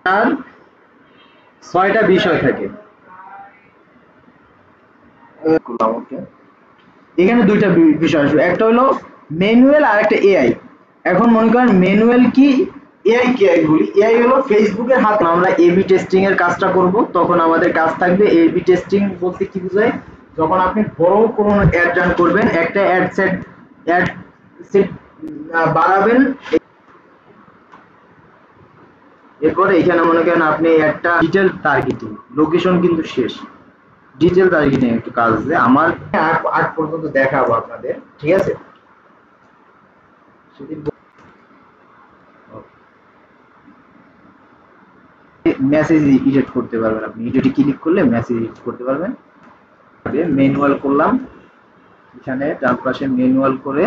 আর 6টা বিষয় থাকে। এখানে দুইটা বিষয় আসবে, একটা হলো ম্যানুয়াল আর একটা এআই। এখন মনে করেন ম্যানুয়াল কি, এআই কি বলি, এআই হলো ফেসবুকের হাত। আমরা এবি টেস্টিং এর কাজটা করব, তখন আমাদের কাজ থাকবে এবি টেস্টিং বলতে কি বোঝায়, যখন আপনি বড় কোনো অ্যাড রান করবেন, একটা অ্যাড সেট বাড়াবেন, এরপরে এখানে মনে করেন আপনি একটা ডিটেল টার্গেটিং, লোকেশন কিন্তু শেষ, ডিটেল টার্গেটিং একটু কাজ আছে আমার, আট পর্যন্ত দেখাবো আপনাদের, ঠিক আছে। মেসেজ এডিট করতে পারবেন, আপনি এডিটে ক্লিক করলে মেসেজ এডিট করতে পারবেন। ম্যানুয়াল করলাম, এখানে ডান পাশে ম্যানুয়াল করে